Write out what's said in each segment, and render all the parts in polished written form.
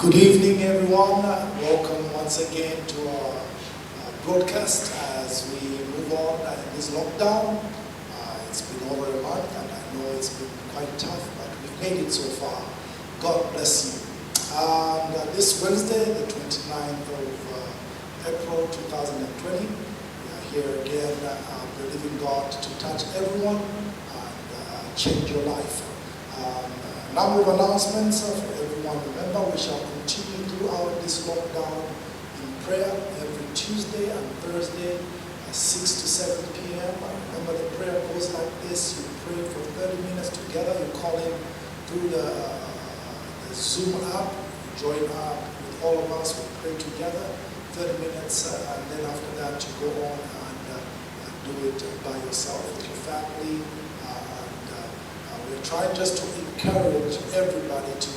Good evening, everyone. Welcome once again to our broadcast as we move on in this lockdown. It's been over a month, and I know it's been quite tough, but we've made it so far. God bless you. And this Wednesday, the 29th of April 2020, we are here again, believing God to touch everyone and change your life. A number of announcements for everyone. Remember, we shall continue throughout this lockdown in prayer every Tuesday and Thursday at 6 to 7 p.m. Remember, the prayer goes like this. You pray for 30 minutes together. You call in through the Zoom app. You join up with all of us. We pray together 30 minutes, and then after that you go on and do it by yourself with your family. We're trying just to encourage everybody to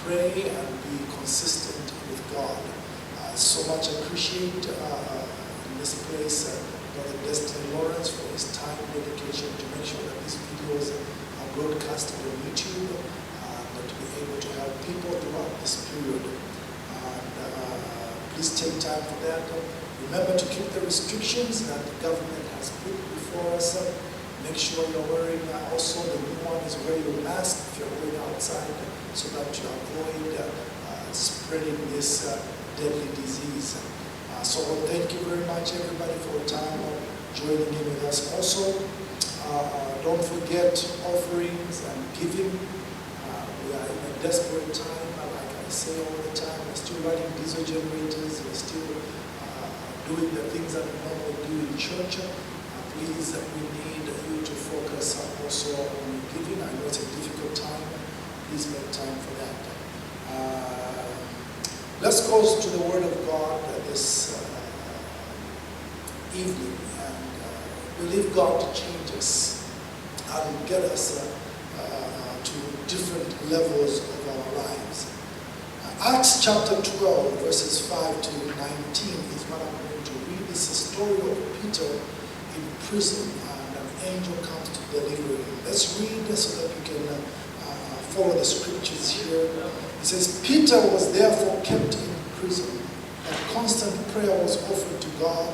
pray and be consistent with God. So much appreciate in this place Brother Destiny Lawrence for his time and dedication to make sure that these videos are broadcasted on YouTube and to be able to help people throughout this period. And please take time for that. Remember to keep the restrictions that the government has put before us. Make sure you're wearing, also the new one is wear your mask if you're going outside so that you avoid spreading this deadly disease. So thank you very much everybody for your time joining in with us. Also, don't forget offerings and giving. We are in a desperate time, like I say all the time. We're still running diesel generators, we're still doing the things that we normally do in church. Please, we need you to focus also on giving. I know it's a difficult time. Please make time for that. Let's go to the Word of God this evening and believe God to change us and get us to different levels of our lives. Acts chapter 12, verses 5 to 19 is what I'm going to read. It's a story of Peter in prison, and an angel comes to deliver him. Let's read this so that you can follow the scriptures here. It says, Peter was therefore kept in prison, and constant prayer was offered to God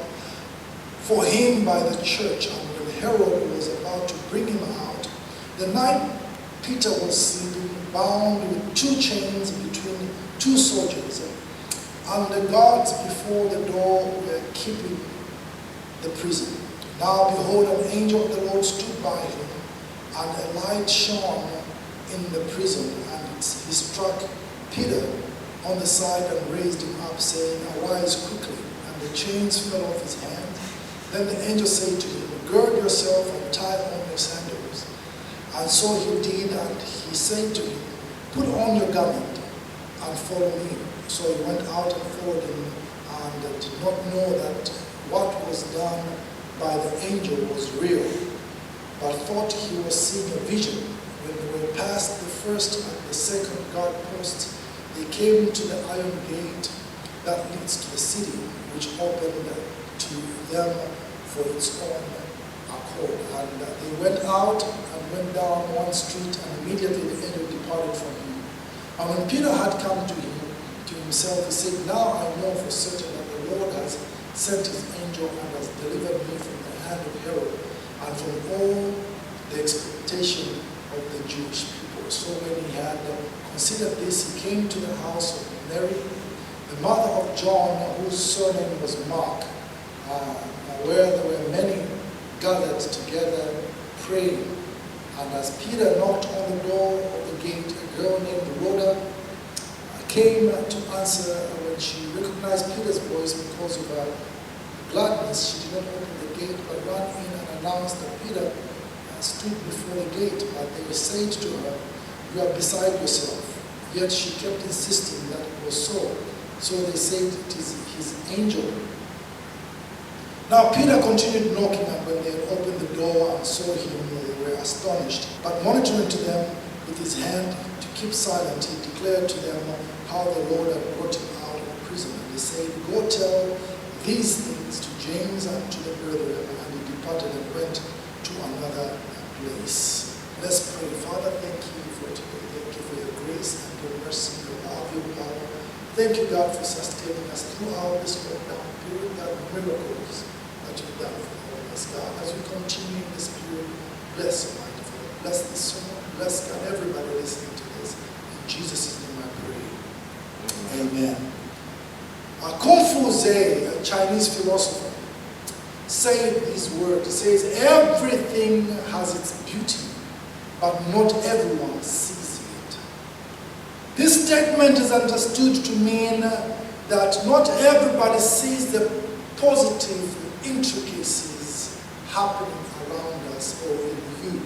for him by the church. And when Herod was about to bring him out, the night Peter was sleeping, bound with 2 chains between 2 soldiers, and the guards before the door were keeping the prison. Now behold, an angel of the Lord stood by him, and a light shone in the prison, and he struck Peter on the side and raised him up, saying, Arise quickly. And the chains fell off his hands. Then the angel said to him, Gird yourself and tie on your sandals. And so he did, and he said to him, Put on your garment and follow me. So he went out and followed him, and did not know that what was done by the angel was real, but thought he was seeing a vision. When they were past the first and the second guard posts, they came to the iron gate that leads to the city, which opened to them for its own accord. And they went out and went down one street, and immediately the angel departed from him. And when Peter had come to himself, he said, Now I know for certain that the Lord has sent his angel and has delivered me from the hand of Herod and from all the expectation of the Jewish people. So when he had considered this, he came to the house of Mary, the mother of John, whose surname was Mark, where there were many gathered together praying. And as Peter knocked on the door of the gate, a girl named Rhoda came to answer. When she recognized Peter's voice because of her gladness, she did not open the gate, but ran in and announced that Peter stood before the gate. But they said to her, You are beside yourself. Yet she kept insisting that it was so. So they said, It is his angel. Now Peter continued knocking, and when they had opened the door and saw him, they were astonished. But monitoring to them with his hand to keep silent, he declared to them how the Lord had brought him out of prison. And he said, Go tell these things to James and to the brethren. And he departed and went to another place. Let's pray. Father, thank you for today. Thank you for your grace and your mercy, your love, your power. Thank you, God, for sustaining us throughout this lockdown period, God, miracles that you've done for all of us, God. As we continue in this period, bless Almighty Father. Bless this song. Bless, God, everybody listening to this. In Jesus' name I pray. Amen. Kung Fu Zhe, a Chinese philosopher, said these words. He says, everything has its beauty, but not everyone sees it. This statement is understood to mean that not everybody sees the positive intricacies happening around us or in you.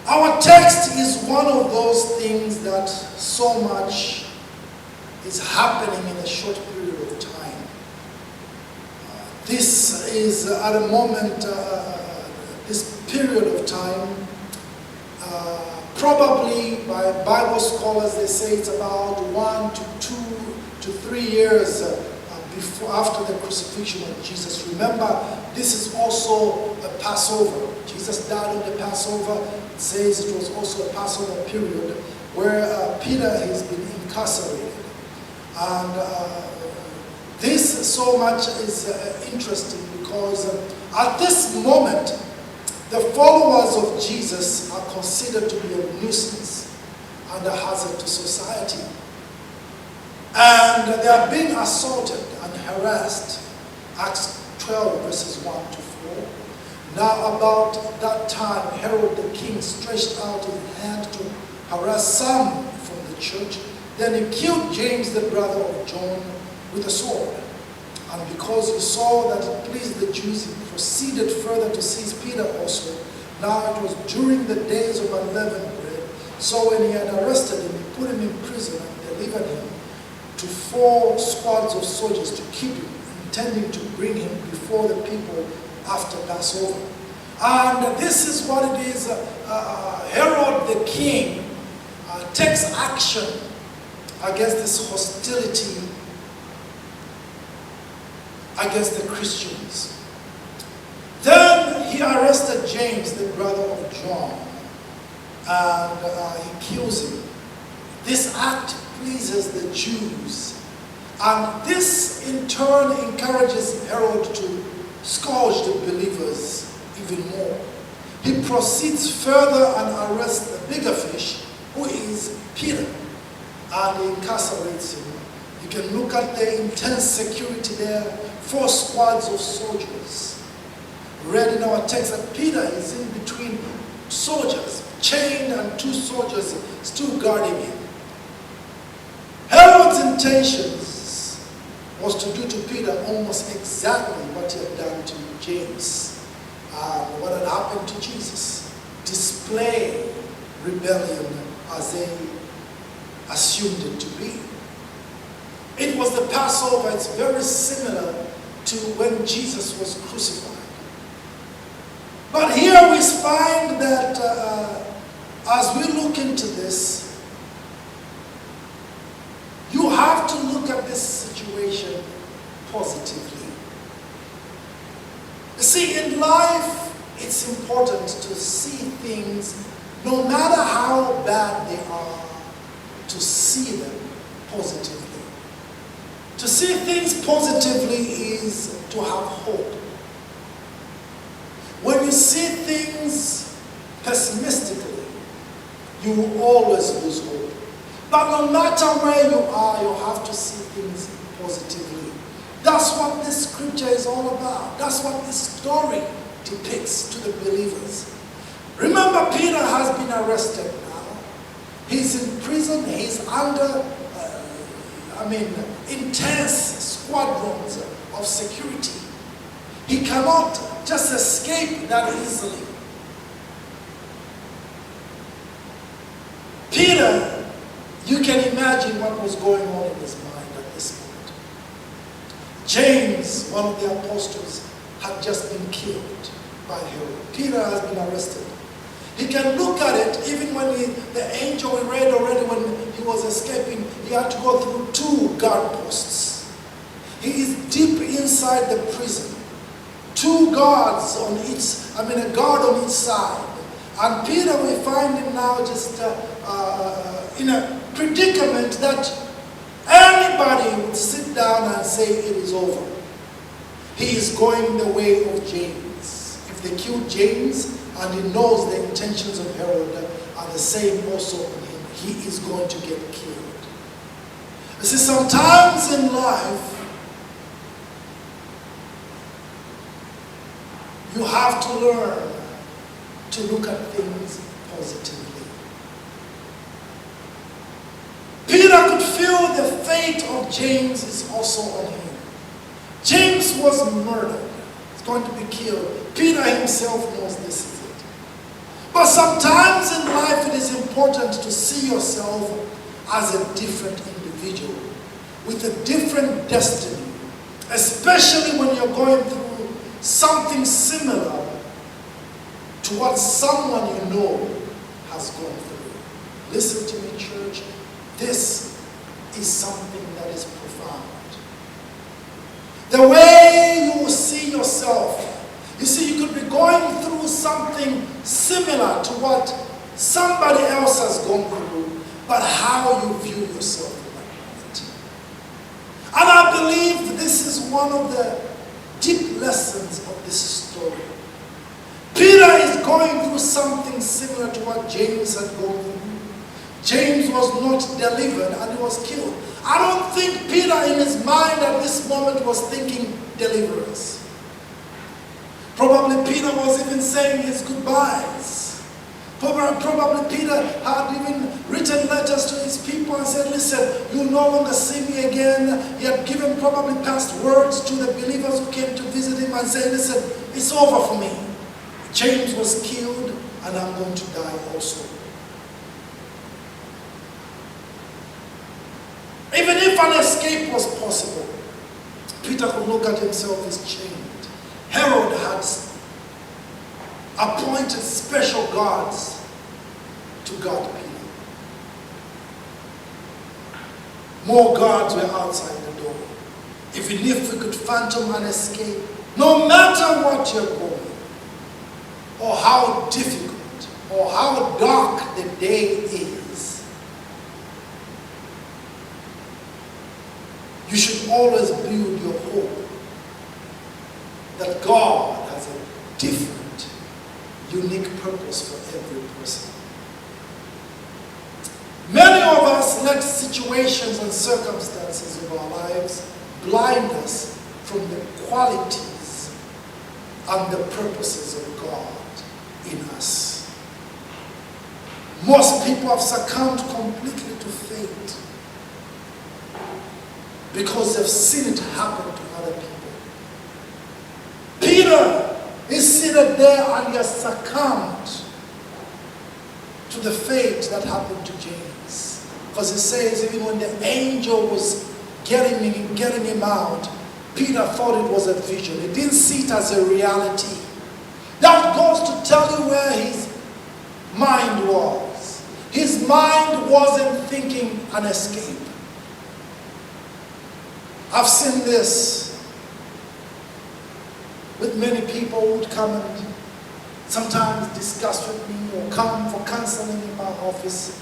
Our text is one of those things that so much is happening in a short period of time. This is at a moment, this period of time, probably by Bible scholars, they say it's about 1 to 2 to 3 years before, after the crucifixion of Jesus. Remember, this is also a Passover. Jesus died on the Passover. It says it was also a Passover period where Peter has been incarcerated. And this so much is interesting because at this moment, the followers of Jesus are considered to be a nuisance and a hazard to society. And they are being assaulted and harassed. Acts 12 verses 1 to 4. Now about that time, Herod the king stretched out his hand to harass some from the church. Then he killed James, the brother of John, with a sword. And because he saw that it pleased the Jews, he proceeded further to seize Peter also. Now it was during the days of unleavened bread. So when he had arrested him, he put him in prison and delivered him to 4 squads of soldiers to keep him, intending to bring him before the people after Passover. And this is what it is. Herod the king takes action against this hostility against the Christians. Then he arrested James, the brother of John, and he kills him. This act pleases the Jews, and this in turn encourages Herod to scourge the believers even more. He proceeds further and arrests the bigger fish, who is Peter, and he incarcerates him. You can look at the intense security there, 4 squads of soldiers. Read in our text that Peter is in between soldiers, chained, and 2 soldiers still guarding him. Herod's intentions was to do to Peter almost exactly what he had done to James, what had happened to Jesus. Display rebellion as they assumed it to be. It was the Passover. It's very similar to when Jesus was crucified. But here we find that as we look into this, you have to look at this situation positively. You see, in life, it's important to see things, no matter how bad they are, to see them positively. To see things positively is to have hope. When you see things pessimistically, you will always lose hope. But no matter where you are, you have to see things positively. That's what this scripture is all about. That's what this story depicts to the believers. Remember, Peter has been arrested now. He's in prison. He's under intense squadrons of security. He cannot just escape that easily. Peter, you can imagine what was going on in his mind at this point. James, one of the apostles, had just been killed by Herod. Peter has been arrested. He can look at it, even when the angel we read already, when he was escaping, he had to go through 2 guard posts. He is deep inside the prison. 2 guards on a guard on each side. And Peter, we find him now just in a predicament that anybody would sit down and say it is over, he is going the way of James. If they killed James, and he knows the intentions of Herod are the same also on him, he is going to get killed. You see, sometimes in life, you have to learn to look at things positively. Peter could feel the fate of James is also on him. James was murdered. He's going to be killed. Peter himself knows this is it. But sometimes in life it is important to see yourself as a different individual with a different destiny, especially when you're going through something similar to what someone you know has gone through. Listen to me, church. This is something that is profound. The way you will see yourself. You see, you could be going through something similar to what somebody else has gone through, but how you view yourself in that moment. And I believe this is one of the deep lessons of this story. Peter is going through something similar to what James had gone through. James was not delivered and he was killed. I don't think Peter in his mind at this moment was thinking deliverance. Probably Peter was even saying his goodbyes. Probably Peter had even written letters to his people and said, listen, you'll no longer see me again. He had given probably past words to the believers who came to visit him and said, listen, it's over for me. James was killed and I'm going to die also. Even if an escape was possible, Peter could look at himself as chained. Herod had appointed special guards to guard Peter. More guards were outside the door. Even if we could phantom an escape, no matter what you're going, or how difficult, or how dark the day is, you should always build your hope that God has a different, unique purpose for every person. Many of us let situations and circumstances of our lives blind us from the qualities and the purposes of God in us. Most people have succumbed completely to fate because they've seen it happen to other people. Peter is seated there and he has succumbed to the fate that happened to James. Because it says even when the angel was getting him out, Peter thought it was a vision. He didn't see it as a reality. That goes to tell you where his mind was. His mind wasn't thinking an escape. I've seen this with many people who would come and sometimes discuss with me or come for counseling in my office.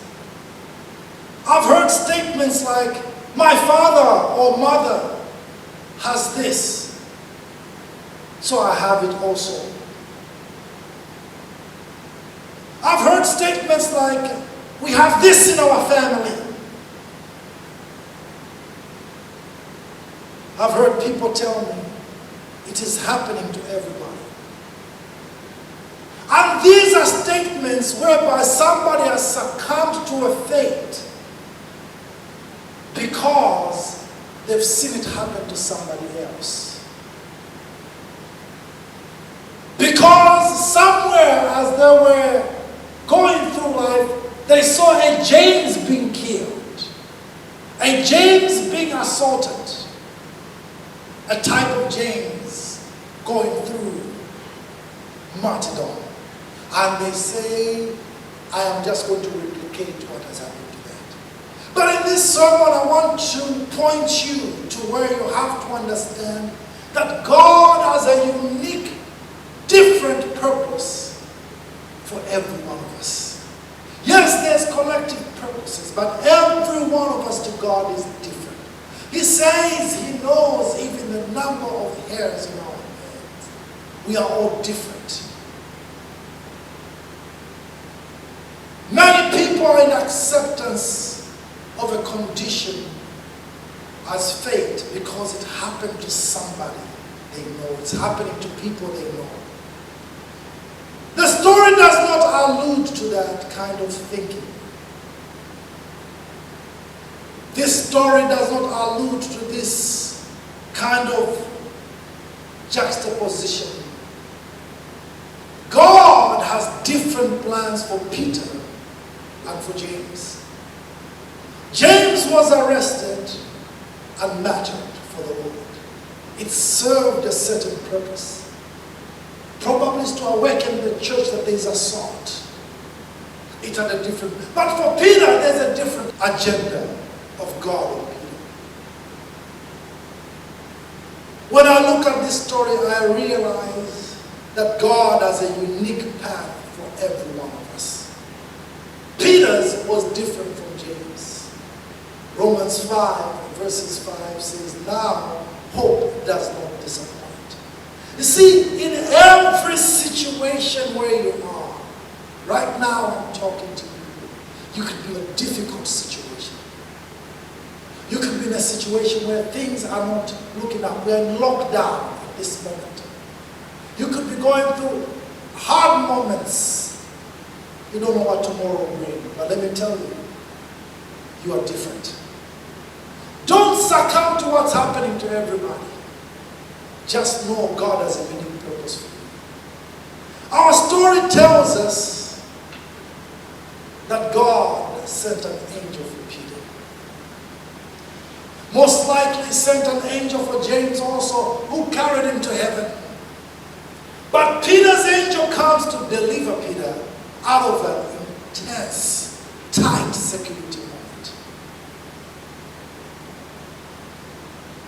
I've heard statements like, my father or mother has this, so I have it also. I've heard statements like, we have this in our family. I've heard people tell me, it is happening to everybody. And these are statements whereby somebody has succumbed to a fate because they've seen it happen to somebody else. Because somewhere as they were going through life, they saw a James being killed, a James being assaulted, a type of James going through martyrdom. And they say, I am just going to replicate what has happened to that. But in this sermon, I want to point you to where you have to understand that God has a unique, different purpose for every one of us. Yes, there's collective purposes, but every one of us to God is different. says he knows even the number of hairs in our heads. We are all different. Many people are in acceptance of a condition as fate because it happened to somebody they know. It's happening to people they know. The story does not allude to that kind of thinking. This story does not allude to this kind of juxtaposition. God has different plans for Peter and for James. James was arrested and martyred for the Lord. It served a certain purpose. Probably is to awaken the church that there is a salt. It had a different, but for Peter there's a different agenda of God on Peter. When I look at this story, I realize that God has a unique path for every one of us. Peter's was different from James. Romans 5 verses 5 says, now hope does not disappoint. You see, in every situation where you are, right now I'm talking to you, you could be in a difficult situation. You could be in a situation where things are not looking up. We're in lockdown at this moment. You could be going through hard moments. You don't know what tomorrow will bring, but let me tell you, you are different. Don't succumb to what's happening to everybody. Just know God has a unique purpose for you. Our story tells us that God sent an angel for Peter. Most likely sent an angel for James also, who carried him to heaven. But Peter's angel comes to deliver Peter out of an intense, tight security moment.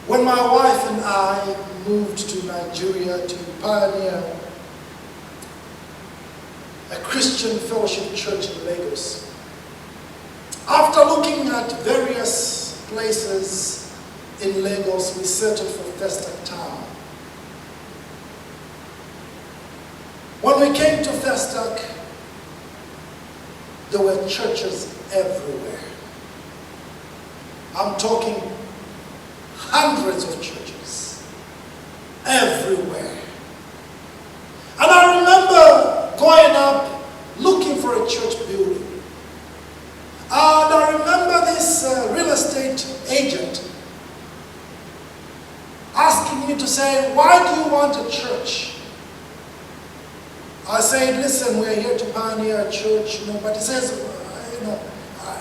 When my wife and I moved to Nigeria to pioneer a Christian fellowship church in Lagos, after looking at various places in Lagos, we settled for Festac Town. When we came to Festac, there were churches everywhere. I'm talking hundreds of churches everywhere. And I remember going up looking for a church building. And I remember this real estate agent asking me to say, why do you want a church? I said, listen, we're here to pioneer a church, but he says,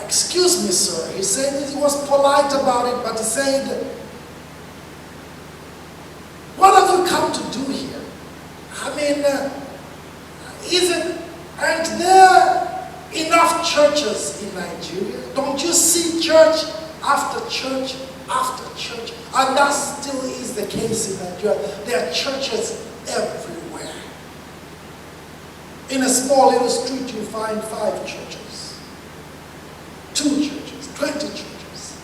excuse me, sir. He said, he was polite about it, but he said, what have you come to do here? I mean, aren't there enough churches in Nigeria? Don't you see church after church after church? And that still is the case in Nigeria. There are churches everywhere. In a small little street, you find 5 churches, 2 churches, 20 churches.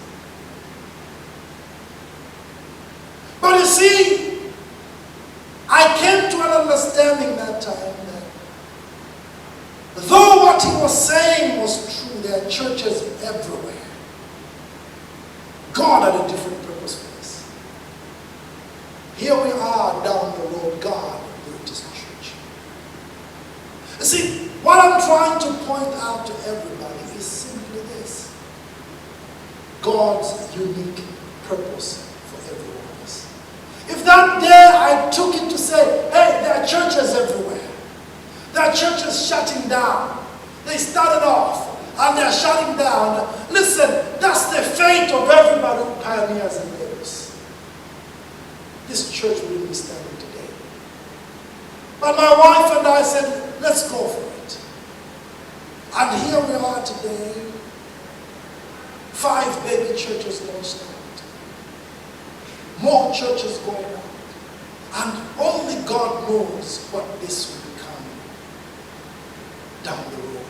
But you see, I came to an understanding that time that though what he was saying was true, there are churches everywhere. God had a different purpose for us. Here we are down the road, God built his church. You see, what I'm trying to point out to everybody is simply this: God's unique purpose for every one of us. If that day I took it to say, hey, there are churches everywhere. There are churches shutting down. They started off and they're shutting down. Listen, that's the fate of everybody who pioneers and leaders. This church wouldn't be standing today. But my wife and I said, let's go for it. And here we are today. 5 baby churches launched out. More churches going out. And only God knows what this will become down the road.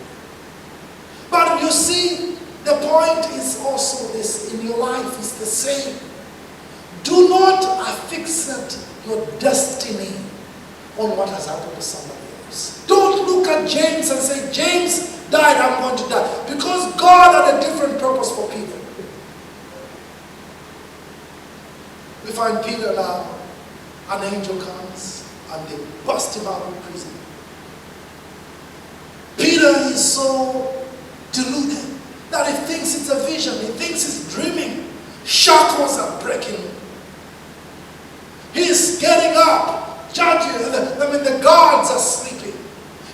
But you see, the point is also this: in your life it's the same. Do not affixate your destiny on what has happened to somebody else. Don't look at James and say, James died, I'm going to die. Because God had a different purpose for Peter. We find Peter now, an angel comes and they bust him out of prison. Peter is so deluded that he thinks it's a vision, he thinks he's dreaming. Shackles are breaking. He's getting up, judging, the guards are sleeping.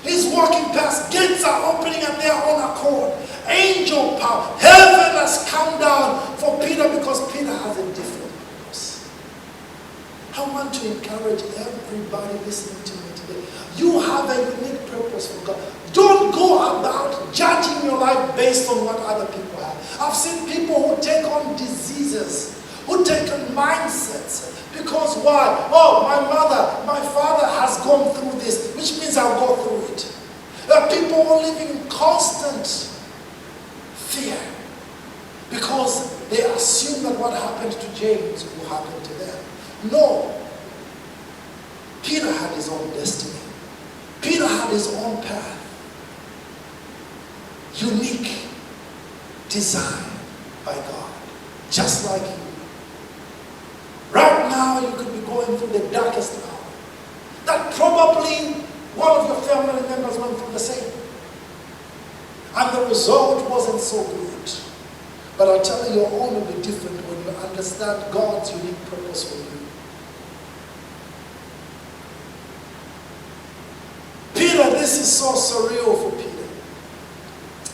He's walking past, gates are opening at their own accord. Angel power, heaven has come down for Peter because Peter has a different purpose. I want to encourage everybody listening to me today. You have a unique purpose for God. Don't go about judging your life based on what other people have. I've seen people who take on diseases, who take on mindsets. Because why? Oh, my mother, my father has gone through this, which means I'll go through it. There are people who are living in constant fear because they assume that what happened to James will happen to them. No. Peter had his own destiny. Peter had his own path. Unique design by God. Just like you. Right now you could be going through the darkest hour. That probably one of your family members went through the same. And the result wasn't so good. But I tell you, your own will be different when you understand God's unique purpose for you. Peter, this is so surreal for Peter.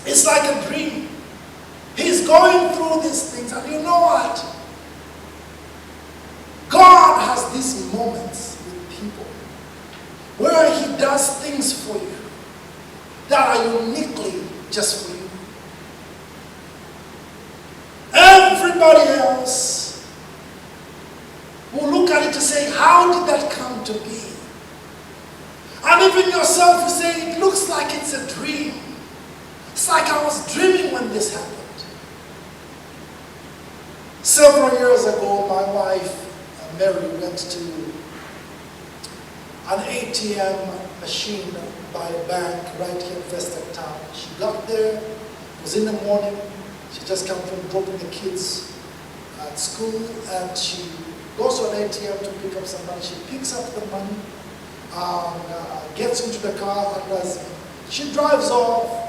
It's like a dream. He's going through these things, and you know what? God has these moments with people where He does things for you that are uniquely just for you. Everybody else will look at it to say, how did that come to be? And even yourself, you say, it looks like it's a dream. It's like I was dreaming when this happened. Several years ago, my wife, Mary, went to an ATM machine by a bank right here in Western Town. She got there, it was in the morning. She just came from dropping the kids at school, and she goes to an ATM to pick up some money. She picks up the money, gets into the car, and as she drives off,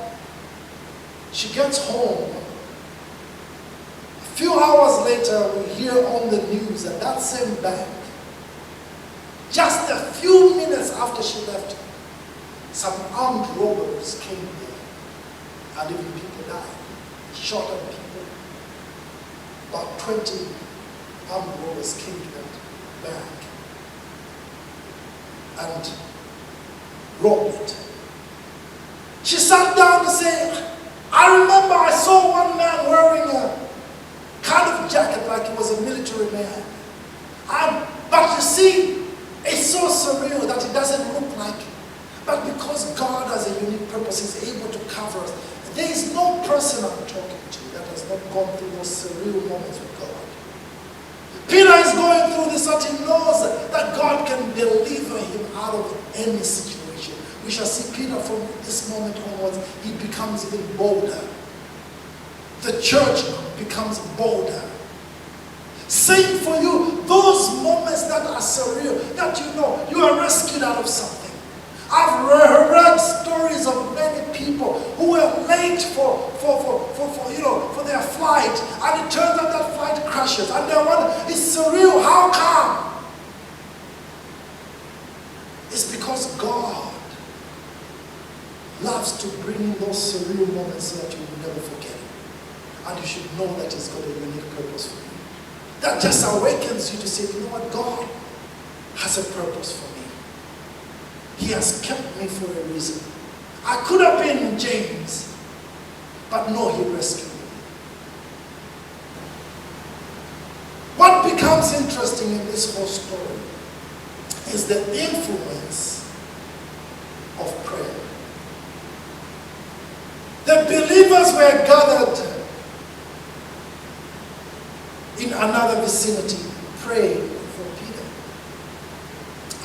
she gets home. A few hours later, we hear on the news that that same bank, just a few minutes after she left, some armed robbers came there, and even people died. Shot at people. About 20 armed robbers came to that bank and robbed it. She sat down to say, I remember I saw one man wearing a kind of jacket like he was a military man. But you see, it's so surreal that it doesn't look like it. But because God has a unique purpose, He's able to cover us. There is no person I'm talking to that has not gone through those surreal moments with God. Peter is going through this, that he knows that God can deliver him out of any situation. We shall see Peter from this moment onwards, he becomes even bolder. The church becomes bolder. Same for you, those moments that are surreal, that you know you are rescued out of something. I've read stories of many people who were late for their flight, and it turns out that flight crashes, and they're wondering, it's surreal, how come? It's because God loves to bring in those surreal moments so that you will never forget it. And you should know that He's got a unique purpose for you. That just awakens you to say, you know what, God has a purpose for me. He has kept me for a reason. I could have been James, but no, He rescued me. What becomes interesting in this whole story is the influence of prayer. The believers were gathered in another vicinity, prayed for Peter.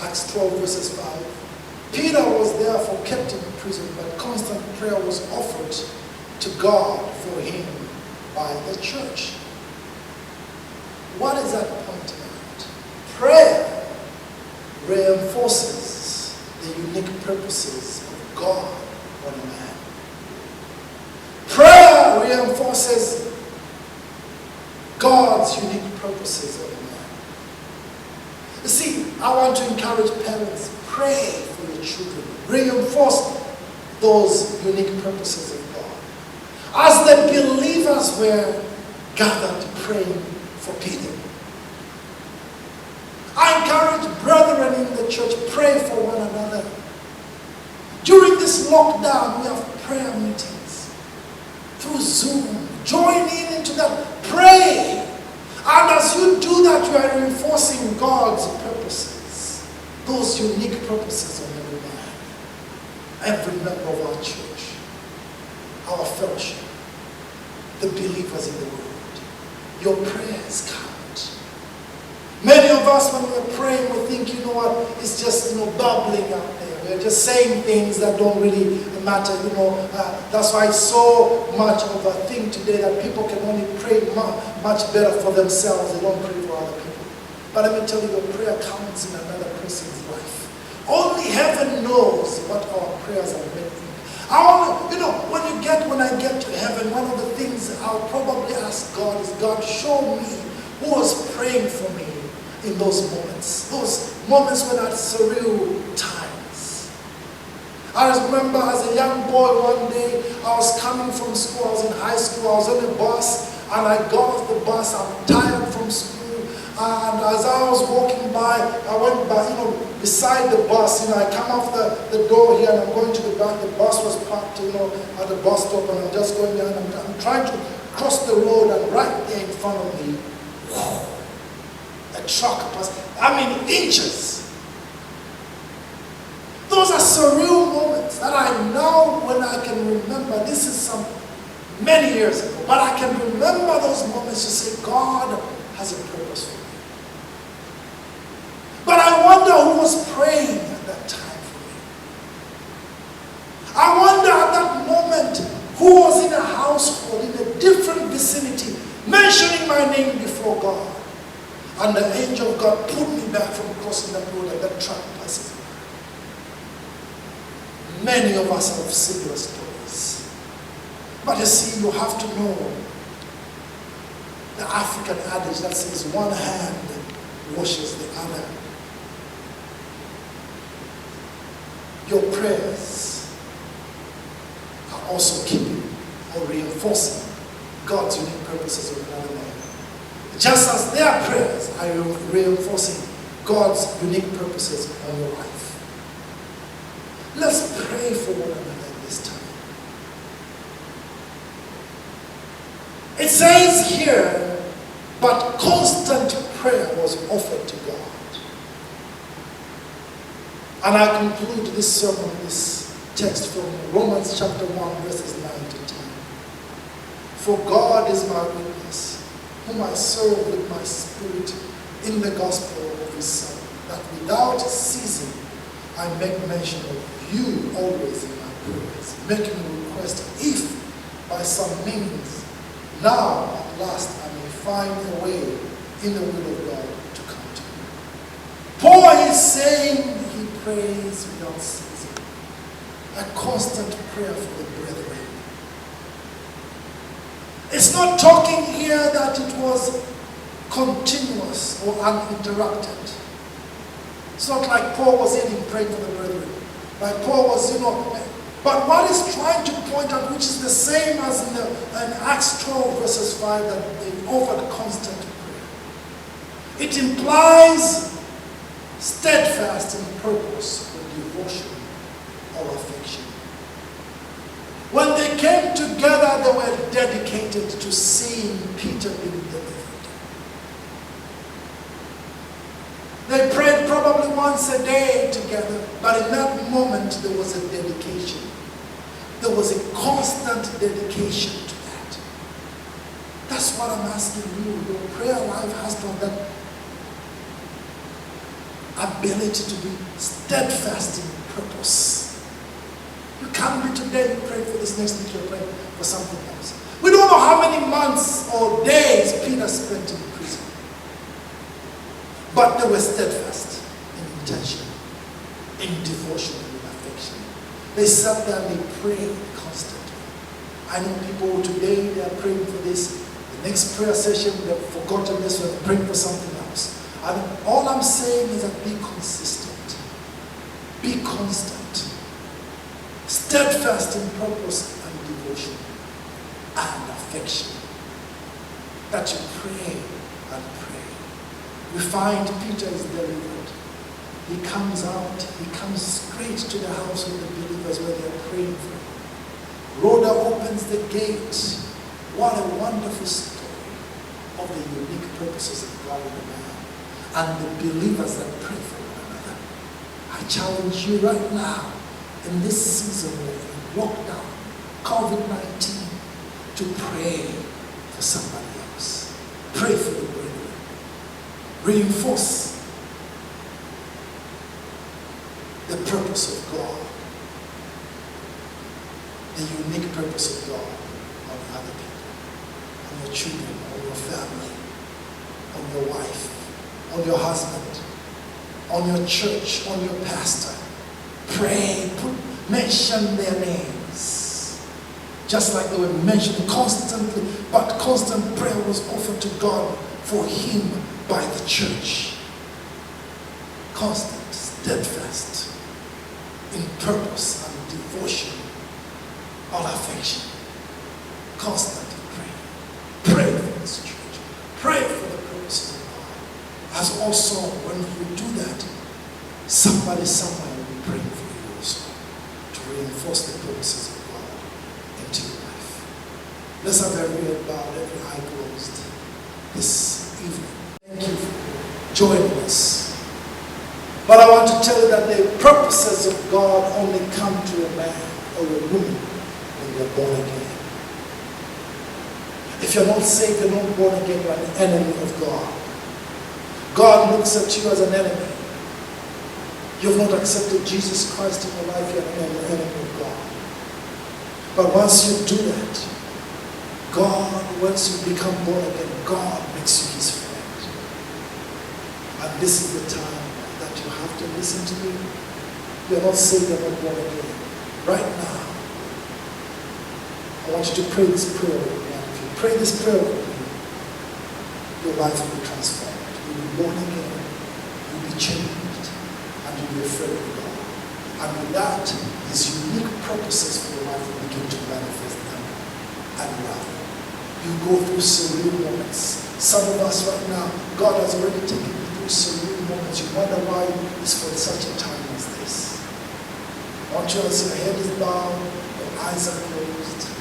Acts 12 verses 5. Peter was therefore kept in prison, but constant prayer was offered to God for him by the church. What is that pointing at? Prayer reinforces the unique purposes of God on a man. Prayer reinforces God's unique purposes on a man. You see, I want to encourage parents, pray for your children. Reinforce those unique purposes of God. As the believers were gathered praying for Peter, I encourage brethren in the church, pray for one another. During this lockdown, we have prayer meetings through Zoom. Join into that. Pray. And as you do that, you are reinforcing God's purposes. Those unique purposes on every man. Every member of our church. Our fellowship. The believers in the world. Your prayers count. Many of us, when we're praying, we think, you know what, it's just, bubbling out there. We're just saying things that don't really matter, That's why it's so much of a thing today that people can only pray much better for themselves. They don't pray for other people. But let me tell you, your prayer counts in another person's life. Only heaven knows what our prayers are making. When I get to heaven, one of the things I'll probably ask God is, God, show me who was praying for me in those moments. Those moments when I had surreal times. I remember as a young boy one day, I was coming from school, I was in high school, I was on a bus, and I got off the bus, I'm tired from school, and as I was walking by, I went by, beside the bus, I come off the door here and I'm going to the back, the bus was parked, at the bus stop, and I'm just going there and I'm trying to cross the road, and right there in front of me, a truck passed, inches. Those are surreal moments that I know when I can remember. This is many years ago, but I can remember those moments to say, God has a purpose for me. But I wonder who was praying at that time for me. I wonder at that moment who was in a household, in a different vicinity, mentioning my name before God. And the angel of God pulled me back from crossing that road and that truck passes by. Many of us have similar stories. But you see, you have to know the African adage that says one hand washes the other. Your prayers are also keeping or reinforcing God's unique purposes of another man. Just as their prayers are reinforcing God's unique purposes on your life. Let's pray for one another this time. It says here, but constant prayer was offered to God. And I conclude this sermon, this text from Romans chapter 1, verses 9 to 10. For God is my witness, whom I serve with my spirit in the gospel of his Son, that without ceasing I make mention of you always in my prayers, making request if by some means now at last I may find a way in the will of God to come to you. Paul is saying he prays without ceasing, a constant prayer for the brethren. It's not talking here that it was continuous or uninterrupted. It's not like Paul was eating, praying for the brethren. Like Paul was, but what he's trying to point out, which is the same as in Acts 12 verses 5, that they offered constant prayer. It implies steadfast in purpose or devotion or affection. When they came together, they were dedicated to seeing Peter being delivered. They prayed probably once a day together, but in that moment there was a dedication. There was a constant dedication to that. That's what I'm asking you. Your prayer life has to have that ability to be steadfast in purpose. You can't be today, you pray for this, next week you pray for something else. We don't know how many months or days Peter spent in prison. But they were steadfast in intention, in devotion, and in affection. They sat there and they prayed constantly. I know people today, they are praying for this. The next prayer session, they've forgotten this, they're praying for something else. And all I'm saying is that be consistent. Be constant. Steadfast in purpose and devotion and affection. That you pray and pray. We find Peter is delivered. He comes out, he comes straight to the house of the believers where they are praying for him. Rhoda opens the gate. What a wonderful story of the unique purposes of God in the man and the believers that pray for one another. I challenge you right now in this season of lockdown, COVID-19, to pray for somebody else. Pray for the brethren. Reinforce the purpose of God, the unique purpose of God on other people, on your children, on your family, on your wife, on your husband, on your church, on your pastor. Pray, mention their names. Just like they were mentioned constantly, but constant prayer was offered to God for him by the church. Constant, steadfast, in purpose and devotion, all affection. Constantly pray. Pray for this church. Pray for the purpose of God. As also, when you do that, somebody somewhere will be praying for you also to reinforce the purposes of God into your life. Let's have every head bowed, every eye closed this evening. Thank you for joining us. But I want to tell you that the purposes of God only come to a man or a woman when you're born again. If you're not saved, you're not born again, you're an enemy of God. God looks at you as an enemy. You've not accepted Jesus Christ in your life, you're an enemy of God. But once you do that, God, once you become born again, God makes you his friend. And this is the time that you have to listen to me. You're not saved, you're not born again. Right now, I want you to pray this prayer with me. And if you pray this prayer with me, your life will be transformed. You'll be born again. You'll be changed. And you'll be afraid of God. And with that, his unique purposes for your life will begin to manifest them and love. You go through surreal moments. Some of us right now, God has already taken you through surreal moments. You wonder why it's for such a time as this. I want you, as your head is bowed, your eyes are closed,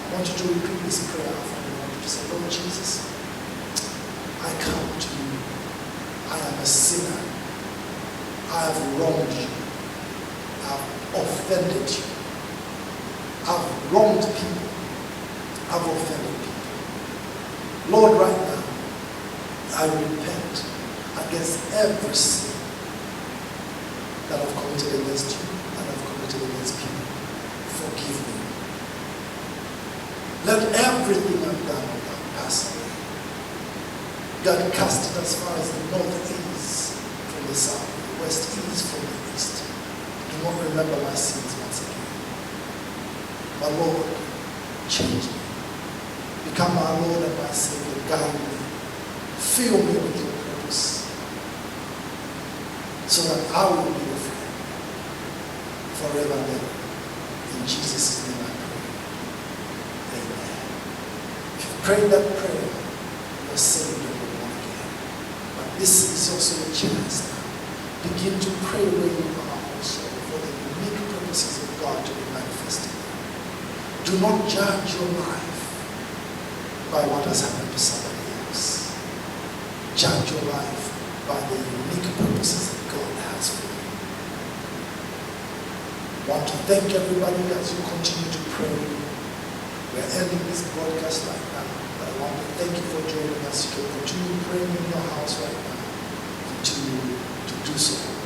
I want you to repeat this prayer after me. I want you to say, Lord Jesus, I come to you. I am a sinner. I have wronged you. I have offended you. I have wronged people. I have offended people. Lord, right now, I repent against every sin that I've committed against you and I've committed against people. Forgive me. Let everything I've done pass away. God, cast it as far as the north is from the south, the west is from the east. Do not remember my sins once again. My Lord, change me. Become my Lord and my Savior. Guide me. Fill me with your purpose. So that I will be your friend forever and ever. In Jesus' name I pray. Amen. If you prayed that prayer, you are saved and you're born again. But this is also a chance now. Begin to pray where you are also for the unique purposes of God to be manifested. Do not judge your life by what has happened to somebody else. Judge your life by the unique purposes that God has for you. I want to thank everybody as you continue to pray. We're ending this broadcast right now, but I want to thank you for joining us. You can continue praying in your house right now. Continue to do so.